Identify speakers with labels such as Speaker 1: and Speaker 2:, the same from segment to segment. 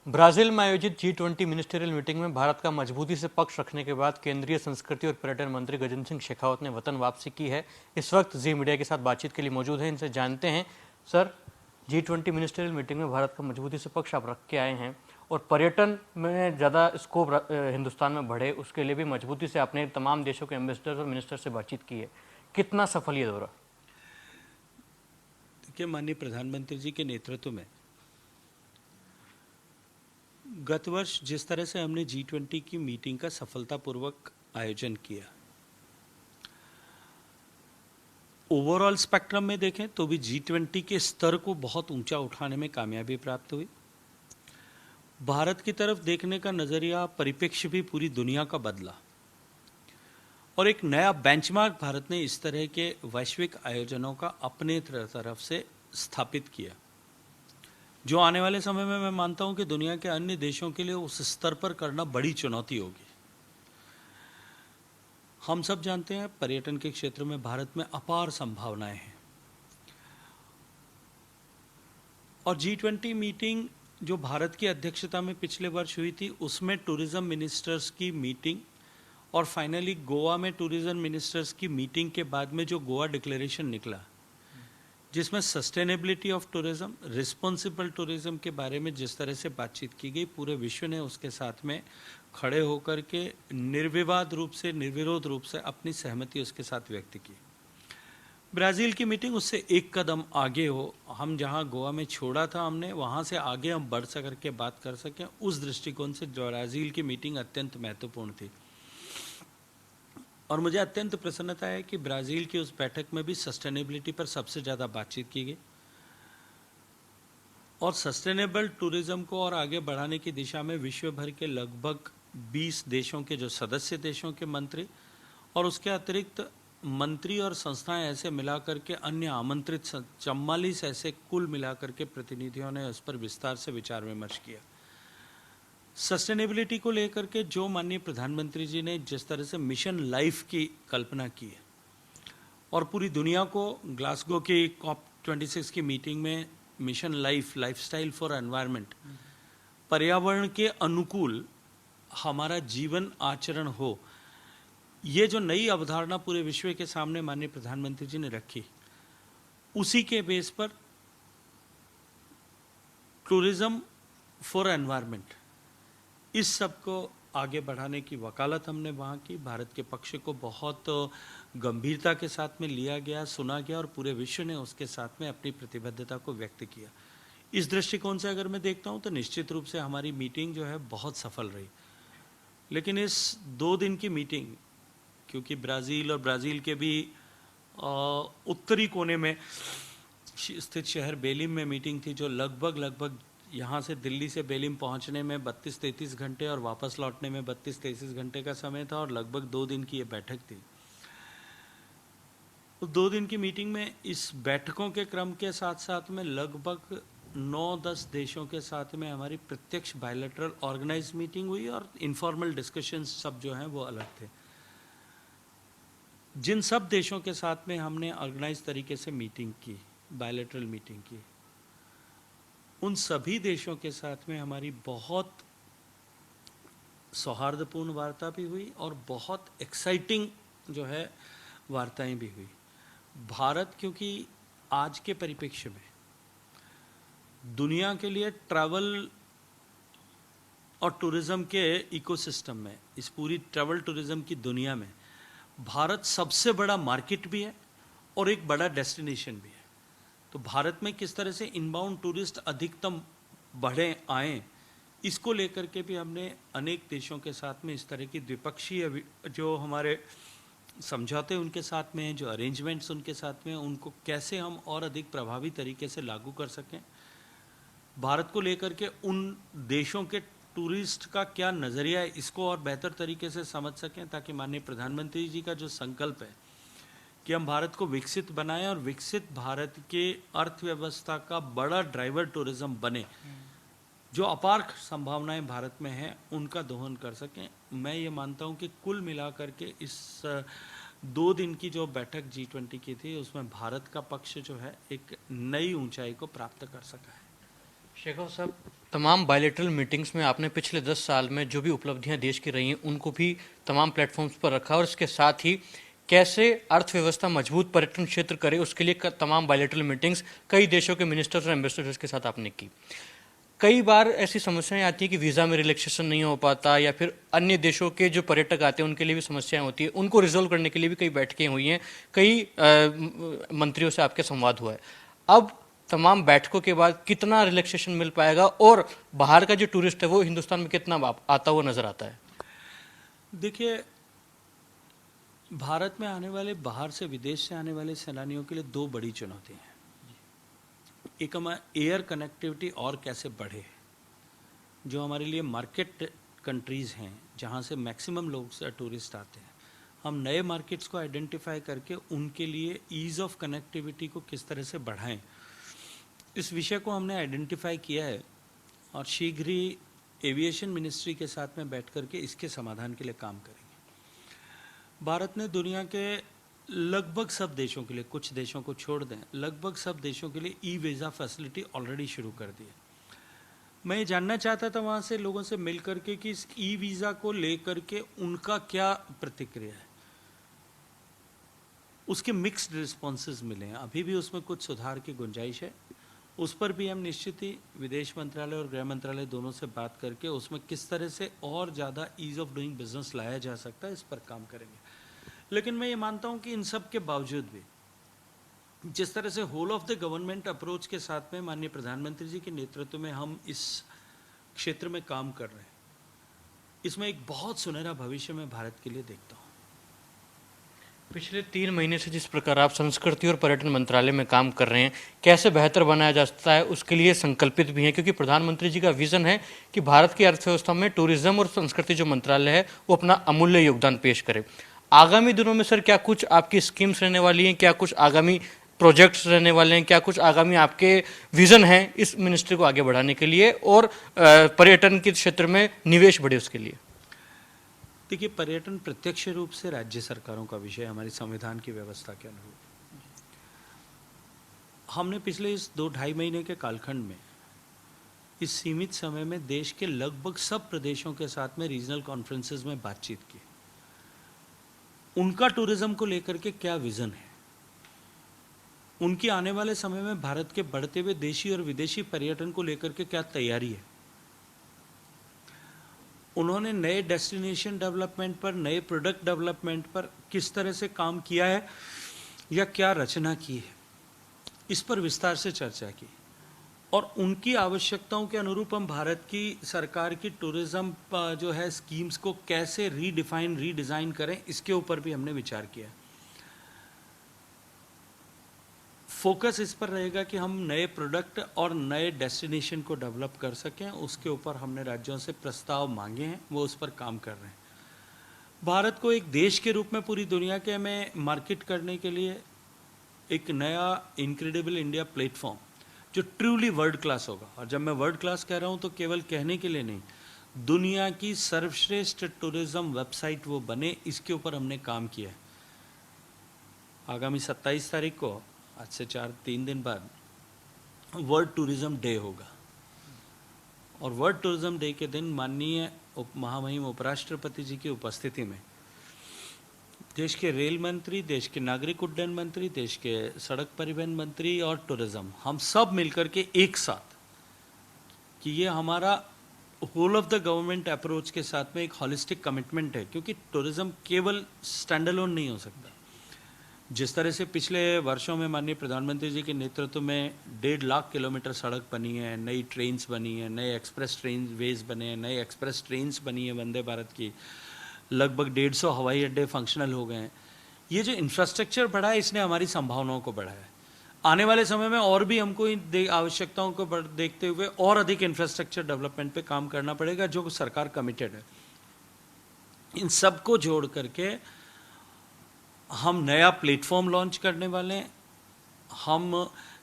Speaker 1: Brazil में आयोजित G20 ministerial meeting में भारत का मजबूती से पक्ष रखने के बाद केंद्रीय संस्कृति और पर्यटन मंत्री गजेंद्र सिंह शेखावत ने वतन वापसी की है। इस वक्त जी मीडिया के साथ बातचीत के लिए मौजूद हैं, इनसे जानते हैं। सर, G20 मिनिस्टरियल मीटिंग में भारत का मजबूती से पक्ष आप रख के आए हैं और पर्यटन में ज़्यादा स्कोप हिंदुस्तान में बढ़े, उसके लिए भी मजबूती से आपने तमाम देशों के एम्बेसडर और मिनिस्टर से बातचीत की है। कितना सफल ये दौरा?
Speaker 2: देखिए, माननीय प्रधानमंत्री जी के नेतृत्व में गत वर्ष जिस तरह से हमने G20 की मीटिंग का सफलतापूर्वक आयोजन किया, ओवरऑल स्पेक्ट्रम में देखें तो भी G20 के स्तर को बहुत ऊंचा उठाने में कामयाबी प्राप्त हुई। भारत की तरफ देखने का नजरिया, परिप्रेक्ष्य भी पूरी दुनिया का बदला और एक नया बेंचमार्क भारत ने इस तरह के वैश्विक आयोजनों का अपने तरफ से स्थापित किया, जो आने वाले समय में मैं मानता हूं कि दुनिया के अन्य देशों के लिए उस स्तर पर करना बड़ी चुनौती होगी। हम सब जानते हैं पर्यटन के क्षेत्र में भारत में अपार संभावनाएं हैं और G20 मीटिंग जो भारत की अध्यक्षता में पिछले वर्ष हुई थी, उसमें टूरिज्म मिनिस्टर्स की मीटिंग और फाइनली गोवा में टूरिज्म मिनिस्टर्स की मीटिंग के बाद में जो गोवा डिक्लेरेशन निकला, जिसमें sustainability of tourism, responsible tourism के बारे में जिस तरह से बातचीत की गई, पूरे विश्व ने उसके साथ में खड़े होकर के निर्विवाद रूप से, निर्विरोध रूप से अपनी सहमति उसके साथ व्यक्त की। ब्राज़ील की मीटिंग उससे एक कदम आगे हो, हम जहां गोवा में छोड़ा था हमने, वहां से आगे हम बढ़ सकर के बात कर सकें, उस दृष्टिकोण से ब्राज़ील की मीटिंग अत्यंत महत्वपूर्ण थी और मुझे अत्यंत प्रसन्नता है कि ब्राज़ील की उस बैठक में भी सस्टेनेबिलिटी पर सबसे ज़्यादा बातचीत की गई और सस्टेनेबल टूरिज्म को और आगे बढ़ाने की दिशा में विश्व भर के लगभग 20 देशों के जो सदस्य देशों के मंत्री और उसके अतिरिक्त मंत्री और संस्थाएं ऐसे मिलाकर के अन्य आमंत्रित 44 ऐसे कुल मिलाकर के प्रतिनिधियों ने उस पर विस्तार से विचार विमर्श किया। सस्टेनेबिलिटी को लेकर के जो माननीय प्रधानमंत्री जी ने जिस तरह से मिशन लाइफ की कल्पना की है और पूरी दुनिया को ग्लासगो की COP26 की मीटिंग में mission life, lifestyle for environment, पर्यावरण के अनुकूल हमारा जीवन आचरण हो, ये जो नई अवधारणा पूरे विश्व के सामने माननीय प्रधानमंत्री जी ने रखी, उसी के बेस पर टूरिज्म फॉर एनवायरनमेंट, इस सब को आगे बढ़ाने की वकालत हमने वहाँ की। भारत के पक्ष को बहुत गंभीरता के साथ में लिया गया, सुना गया और पूरे विश्व ने उसके साथ में अपनी प्रतिबद्धता को व्यक्त किया। इस दृष्टिकोण से अगर मैं देखता हूँ तो निश्चित रूप से हमारी मीटिंग जो है बहुत सफल रही। लेकिन इस 2 दिन की मीटिंग, क्योंकि ब्राज़ील और ब्राज़ील के भी उत्तरी कोने में स्थित शहर बेलिम में मीटिंग थी, जो लगभग यहाँ से दिल्ली से बेलिम पहुँचने में 32-33 घंटे और वापस लौटने में 32-33 घंटे का समय था और लगभग 2 दिन की ये बैठक थी। उस 2 दिन की मीटिंग में इस बैठकों के क्रम के साथ साथ में लगभग 9-10 देशों के साथ में हमारी प्रत्यक्ष बायलैटरल ऑर्गेनाइज मीटिंग हुई और इनफॉर्मल डिस्कशंस सब जो हैं वो अलग थे। जिन सब देशों के साथ में हमने ऑर्गेनाइज तरीके से मीटिंग की, बायलैटरल मीटिंग की, उन सभी देशों के साथ में हमारी बहुत सौहार्दपूर्ण वार्ता भी हुई और बहुत एक्साइटिंग जो है वार्ताएं भी हुई। भारत क्योंकि आज के परिप्रेक्ष्य में दुनिया के लिए ट्रैवल और टूरिज्म के इकोसिस्टम में, इस पूरी ट्रैवल टूरिज्म की दुनिया में भारत सबसे बड़ा मार्केट भी है और एक बड़ा डेस्टिनेशन भी है। तो भारत में किस तरह से इनबाउंड टूरिस्ट अधिकतम बढ़े आएँ, इसको लेकर के भी हमने अनेक देशों के साथ में इस तरह की द्विपक्षीय जो हमारे समझौते उनके साथ में हैं, जो अरेंजमेंट्स उनके साथ में हैं, उनको कैसे हम और अधिक प्रभावी तरीके से लागू कर सकें, भारत को लेकर के उन देशों के टूरिस्ट का क्या नज़रिया है, इसको और बेहतर तरीके से समझ सकें, ताकि माननीय प्रधानमंत्री जी का जो संकल्प है कि हम भारत को विकसित बनाएं और विकसित भारत के अर्थव्यवस्था का बड़ा ड्राइवर टूरिज्म बने, जो अपार संभावनाएं भारत में हैं, उनका दोहन कर सकें। मैं ये मानता हूं कि कुल मिलाकर के इस 2 दिन की जो बैठक G20 की थी, उसमें भारत का पक्ष जो है एक नई ऊंचाई को प्राप्त कर सका है।
Speaker 1: शेखव साहब, तमाम बायलैटरल मीटिंग्स में आपने पिछले 10 साल में जो भी उपलब्धियां देश की रही हैं उनको भी तमाम प्लेटफॉर्म्स पर रखा और इसके साथ ही कैसे अर्थव्यवस्था मजबूत पर्यटन क्षेत्र करे उसके लिए तमाम बायलैटरल मीटिंग्स कई देशों के मिनिस्टर्स और एम्बेसडर्स के साथ आपने की। कई बार ऐसी समस्याएं आती हैं कि वीज़ा में रिलैक्सेशन नहीं हो पाता या फिर अन्य देशों के जो पर्यटक आते हैं उनके लिए भी समस्याएं होती है, उनको रिजोल्व करने के लिए भी कई बैठकें हुई हैं, कई मंत्रियों से आपके संवाद हुआ है। अब तमाम बैठकों के बाद कितना रिलैक्सेशन मिल पाएगा और बाहर का जो टूरिस्ट है वो हिंदुस्तान में कितना आता हुआ नजर आता है?
Speaker 2: देखिए, भारत में आने वाले, बाहर से विदेश से आने वाले सैलानियों के लिए दो बड़ी चुनौती हैं। एक हमारा एयर कनेक्टिविटी और कैसे बढ़े, जो हमारे लिए मार्केट कंट्रीज़ हैं जहाँ से मैक्सिमम लोग टूरिस्ट आते हैं, हम नए मार्केट्स को आइडेंटिफाई करके उनके लिए ईज़ ऑफ कनेक्टिविटी को किस तरह से बढ़ाएं, इस विषय को हमने आइडेंटिफाई किया है और शीघ्र ही एविएशन मिनिस्ट्री के साथ में बैठ करके इसके समाधान के लिए काम करेंगे। भारत ने दुनिया के लगभग सब देशों के लिए, कुछ देशों को छोड़ दें, लगभग सब देशों के लिए ई वीज़ा फैसिलिटी ऑलरेडी शुरू कर दी है। मैं ये जानना चाहता था वहाँ से लोगों से मिल करके कि इस ई वीज़ा को लेकर के उनका क्या प्रतिक्रिया है। उसके मिक्स्ड रिस्पॉन्सेज मिले हैं, अभी भी उसमें कुछ सुधार की गुंजाइश है। उस पर भी हम निश्चित ही विदेश मंत्रालय और गृह मंत्रालय दोनों से बात करके उसमें किस तरह से और ज़्यादा ईज़ ऑफ डूइंग बिजनेस लाया जा सकता है, इस पर काम करेंगे। लेकिन मैं ये मानता हूँ कि इन सब के बावजूद भी जिस तरह से whole of the government approach के साथ में माननीय प्रधानमंत्री जी के नेतृत्व में हम इस क्षेत्र में काम कर रहे हैं, इसमें एक बहुत सुनहरा भविष्य मैं भारत के लिए देखता हूँ।
Speaker 1: पिछले 3 महीने से जिस प्रकार आप संस्कृति और पर्यटन मंत्रालय में काम कर रहे हैं, कैसे बेहतर बनाया जा सकता है उसके लिए संकल्पित भी हैं, क्योंकि प्रधानमंत्री जी का विजन है कि भारत की अर्थव्यवस्था में टूरिज्म और संस्कृति जो मंत्रालय है वो अपना अमूल्य योगदान पेश करे। आगामी दिनों में सर क्या कुछ आपकी स्कीम्स रहने वाली हैं, क्या कुछ आगामी प्रोजेक्ट्स रहने वाले हैं, क्या कुछ आगामी आपके विजन हैं इस मिनिस्ट्री को आगे बढ़ाने के लिए और पर्यटन के क्षेत्र में निवेश बढ़े उसके लिए?
Speaker 2: देखिए, पर्यटन प्रत्यक्ष रूप से राज्य सरकारों का विषय, हमारी संविधान की व्यवस्था के अनुरूप। हमने पिछले इस 2-2.5 महीने के कालखंड में इस सीमित समय में देश के लगभग सब प्रदेशों के साथ में रीजनल कॉन्फ्रेंसेस में बातचीत की। उनका टूरिज्म को लेकर के क्या विजन है, उनकी आने वाले समय में भारत के बढ़ते हुए देशी और विदेशी पर्यटन को लेकर के क्या तैयारी है। उन्होंने नए डेस्टिनेशन डेवलपमेंट पर, नए प्रोडक्ट डेवलपमेंट पर किस तरह से काम किया है या क्या रचना की है, इस पर विस्तार से चर्चा की और उनकी आवश्यकताओं के अनुरूप हम भारत की सरकार की टूरिज्म जो है स्कीम्स को कैसे रीडिफाइन, रीडिज़ाइन करें, इसके ऊपर भी हमने विचार किया। फोकस इस पर रहेगा कि हम नए प्रोडक्ट और नए डेस्टिनेशन को डेवलप कर सकें। उसके ऊपर हमने राज्यों से प्रस्ताव मांगे हैं, वो उस पर काम कर रहे हैं। भारत को एक देश के रूप में पूरी दुनिया के में मार्केट करने के लिए एक नया इनक्रेडिबल इंडिया प्लेटफॉर्म जो ट्रूली वर्ल्ड क्लास होगा, और जब मैं वर्ल्ड क्लास कह रहा हूँ तो केवल कहने के लिए नहीं, दुनिया की सर्वश्रेष्ठ टूरिज्म वेबसाइट वो बने, इसके ऊपर हमने काम किया है। आगामी 27 तारीख को, आज से 3 दिन बाद, वर्ल्ड टूरिज्म डे होगा और वर्ल्ड टूरिज्म डे के दिन माननीय महामहिम उपराष्ट्रपति जी की उपस्थिति में देश के रेल मंत्री, देश के नागरिक उड्डयन मंत्री, देश के सड़क परिवहन मंत्री और टूरिज्म, हम सब मिलकर के एक साथ, कि ये हमारा whole of the government approach के साथ में एक हॉलिस्टिक कमिटमेंट है, क्योंकि टूरिज्म केवल स्टैंड अलोन नहीं हो सकता। जिस तरह से पिछले वर्षों में माननीय प्रधानमंत्री जी के नेतृत्व में 1.5 लाख किलोमीटर सड़क बनी है, नई ट्रेन्स बनी है, नए एक्सप्रेस ट्रेन वेज बने हैं, नए एक्सप्रेस ट्रेन्स बनी है वंदे भारत की, लगभग 150 हवाई अड्डे फंक्शनल हो गए हैं। ये जो इंफ्रास्ट्रक्चर बढ़ा है, इसने हमारी संभावनाओं को बढ़ाया है। आने वाले समय में और भी हमको इन आवश्यकताओं को देखते हुए और अधिक इंफ्रास्ट्रक्चर डेवलपमेंट पे काम करना पड़ेगा, जो सरकार कमिटेड है। इन सबको जोड़ करके हम नया प्लेटफॉर्म लॉन्च करने वाले हैं। हम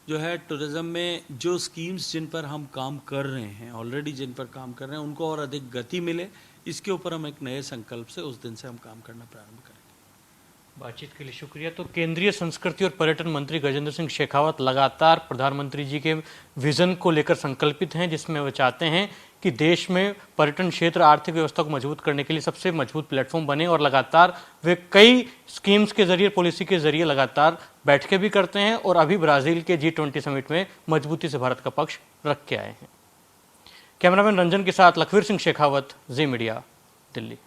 Speaker 2: जो है टूरिज्म में जो स्कीम्स जिन पर हम काम कर रहे हैं, ऑलरेडी जिन पर काम कर रहे हैं, उनको और अधिक गति मिले, इसके ऊपर हम एक नए संकल्प से उस दिन से हम काम करना प्रारंभ करेंगे।
Speaker 1: बातचीत के लिए शुक्रिया। तो केंद्रीय संस्कृति और पर्यटन मंत्री गजेंद्र सिंह शेखावत लगातार प्रधानमंत्री जी के विजन को लेकर संकल्पित हैं, जिसमें वो चाहते हैं कि देश में पर्यटन क्षेत्र आर्थिक व्यवस्था को मजबूत करने के लिए सबसे मजबूत प्लेटफॉर्म बने, और लगातार वे कई स्कीम्स के जरिए, पॉलिसी के जरिए लगातार बैठकें भी करते हैं और अभी ब्राजील के G20 समिट में मजबूती से भारत का पक्ष रख के आए हैं। कैमरामैन रंजन के साथ लखवीर सिंह शेखावत, जी मीडिया, दिल्ली।